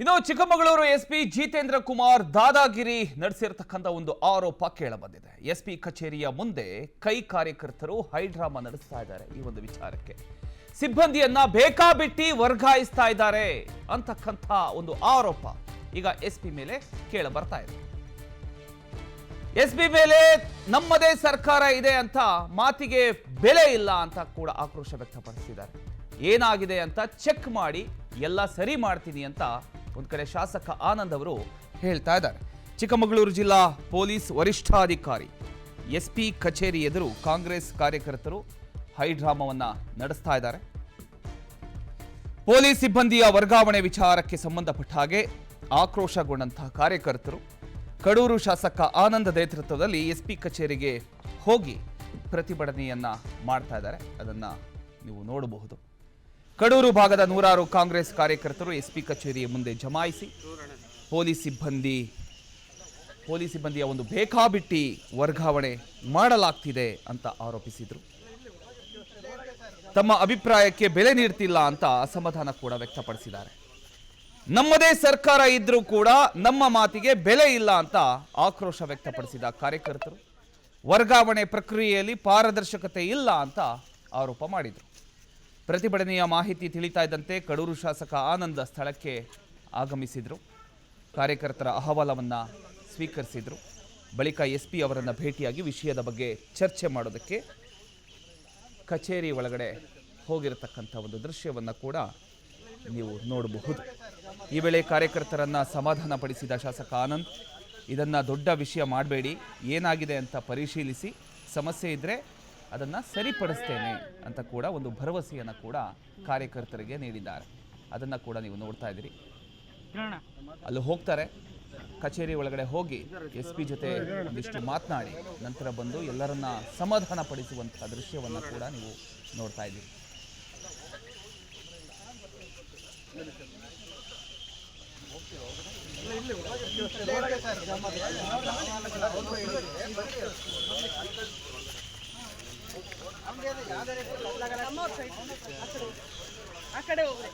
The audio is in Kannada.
ಇನ್ನು ಚಿಕ್ಕಮಗಳೂರು ಎಸ್ಪಿ ಜಿತೇಂದ್ರ ಕುಮಾರ್ ದಾದಾಗಿರಿ ನಡೆಸಿರತಕ್ಕಂತ ಒಂದು ಆರೋಪ ಕೇಳಬಂದಿದೆ. ಎಸ್ಪಿ ಕಚೇರಿಯ ಮುಂದೆ ಕೈ ಕಾರ್ಯಕರ್ತರು ಹೈಡ್ರಾಮಾ ನಡೆಸ್ತಾ ಇದ್ದಾರೆ. ಈ ಒಂದು ವಿಚಾರಕ್ಕೆ ಸಿಬ್ಬಂದಿಯನ್ನ ಬೇಕಾಬಿಟ್ಟಿ ವರ್ಗಾಯಿಸ್ತಾ ಇದ್ದಾರೆ ಅಂತಕ್ಕಂಥ ಒಂದು ಆರೋಪ ಈಗ ಎಸ್ಪಿ ಮೇಲೆ ಕೇಳ ಬರ್ತಾ ಇದೆ. ಎಸ್ಪಿ ಮೇಲೆ ನಮ್ಮದೇ ಸರ್ಕಾರ ಇದೆ ಅಂತ ಮಾತಿಗೆ ಬೆಲೆ ಇಲ್ಲ ಅಂತ ಕೂಡ ಆಕ್ರೋಶ ವ್ಯಕ್ತಪಡಿಸಿದ್ದಾರೆ. ಏನಾಗಿದೆ ಅಂತ ಚೆಕ್ ಮಾಡಿ ಎಲ್ಲ ಸರಿ ಮಾಡ್ತೀನಿ ಅಂತ ಒಂದು ಕಡೆ ಶಾಸಕ ಆನಂದ್ ಅವರು ಹೇಳ್ತಾ ಇದ್ದಾರೆ. ಚಿಕ್ಕಮಗಳೂರು ಜಿಲ್ಲಾ ಪೊಲೀಸ್ ವರಿಷ್ಠಾಧಿಕಾರಿ ಎಸ್ಪಿ ಕಚೇರಿ ಎದುರು ಕಾಂಗ್ರೆಸ್ ಕಾರ್ಯಕರ್ತರು ಹೈಡ್ರಾಮಾವನ್ನ ನಡೆಸ್ತಾ ಇದ್ದಾರೆ. ಪೊಲೀಸ್ ಸಿಬ್ಬಂದಿಯ ವರ್ಗಾವಣೆ ವಿಚಾರಕ್ಕೆ ಸಂಬಂಧಪಟ್ಟ ಹಾಗೆ ಆಕ್ರೋಶಗೊಂಡಂತಹ ಕಾರ್ಯಕರ್ತರು ಕಡೂರು ಶಾಸಕ ಆನಂದ್ ನೇತೃತ್ವದಲ್ಲಿ ಎಸ್ಪಿ ಕಚೇರಿಗೆ ಹೋಗಿ ಪ್ರತಿಭಟನೆಯನ್ನ ಮಾಡ್ತಾ ಇದ್ದಾರೆ. ಅದನ್ನ ನೀವು ನೋಡಬಹುದು. ಕಡೂರು ಭಾಗದ ನೂರಾರು ಕಾಂಗ್ರೆಸ್ ಕಾರ್ಯಕರ್ತರು ಎಸ್ಪಿ ಕಚೇರಿಯ ಮುಂದೆ ಜಮಾಯಿಸಿ ಪೊಲೀಸ್ ಸಿಬ್ಬಂದಿಯ ಒಂದು ಬೇಕಾಬಿಟ್ಟಿ ವರ್ಗಾವಣೆ ಮಾಡಲಾಗ್ತಿದೆ ಅಂತ ಆರೋಪಿಸಿದರು. ತಮ್ಮ ಅಭಿಪ್ರಾಯಕ್ಕೆ ಬೆಲೆ ನೀಡ್ತಿಲ್ಲ ಅಂತ ಅಸಮಾಧಾನ ಕೂಡ ವ್ಯಕ್ತಪಡಿಸಿದ್ದಾರೆ. ನಮ್ಮದೇ ಸರ್ಕಾರ ಇದ್ರೂ ಕೂಡ ನಮ್ಮ ಮಾತಿಗೆ ಬೆಲೆ ಇಲ್ಲ ಅಂತ ಆಕ್ರೋಶ ವ್ಯಕ್ತಪಡಿಸಿದ ಕಾರ್ಯಕರ್ತರು ವರ್ಗಾವಣೆ ಪ್ರಕ್ರಿಯೆಯಲ್ಲಿ ಪಾರದರ್ಶಕತೆ ಇಲ್ಲ ಅಂತ ಆರೋಪ ಮಾಡಿದರು. ಪ್ರತಿಭಟನೆಯ ಮಾಹಿತಿ ತಿಳಿತಾ ಇದ್ದಂತೆ ಕಡೂರು ಶಾಸಕ ಆನಂದ್ ಸ್ಥಳಕ್ಕೆ ಆಗಮಿಸಿದರು. ಕಾರ್ಯಕರ್ತರ ಅಹವಾಲವನ್ನು ಸ್ವೀಕರಿಸಿದರು. ಬಳಿಕ ಎಸ್ಪಿ ಅವರನ್ನು ಭೇಟಿಯಾಗಿ ವಿಷಯದ ಬಗ್ಗೆ ಚರ್ಚೆ ಮಾಡೋದಕ್ಕೆ ಕಚೇರಿ ಒಳಗಡೆ ಹೋಗಿರತಕ್ಕಂಥ ಒಂದು ದೃಶ್ಯವನ್ನು ಕೂಡ ನೀವು ನೋಡಬಹುದು. ಈ ವೇಳೆ ಕಾರ್ಯಕರ್ತರನ್ನು ಸಮಾಧಾನಪಡಿಸಿದ ಶಾಸಕ ಆನಂದ್, ಇದನ್ನು ದೊಡ್ಡ ವಿಷಯ ಮಾಡಬೇಡಿ, ಏನಾಗಿದೆ ಅಂತ ಪರಿಶೀಲಿಸಿ ಸಮಸ್ಯೆ ಇದ್ದರೆ ಅದನ್ನು ಸರಿಪಡಿಸ್ತೇನೆ ಅಂತ ಕೂಡ ಒಂದು ಭರವಸೆಯನ್ನು ಕೂಡ ಕಾರ್ಯಕರ್ತರಿಗೆ ನೀಡಿದ್ದಾರೆ. ಅದನ್ನು ಕೂಡ ನೀವು ನೋಡ್ತಾ ಇದ್ದೀರಿ. ಅಲ್ಲಿ ಹೋಗ್ತಾರೆ, ಕಚೇರಿ ಒಳಗಡೆ ಹೋಗಿ ಎಸ್ ಪಿ ಜೊತೆ ಒಂದಿಷ್ಟು ಮಾತನಾಡಿ ನಂತರ ಬಂದು ಎಲ್ಲರನ್ನ ಸಮಾಧಾನ ಪಡಿಸುವಂಥ ದೃಶ್ಯವನ್ನು ಕೂಡ ನೀವು ನೋಡ್ತಾ ಇದ್ದೀರಿ. ಆ ಕಡೆ ಹೋಗ್ರಿ.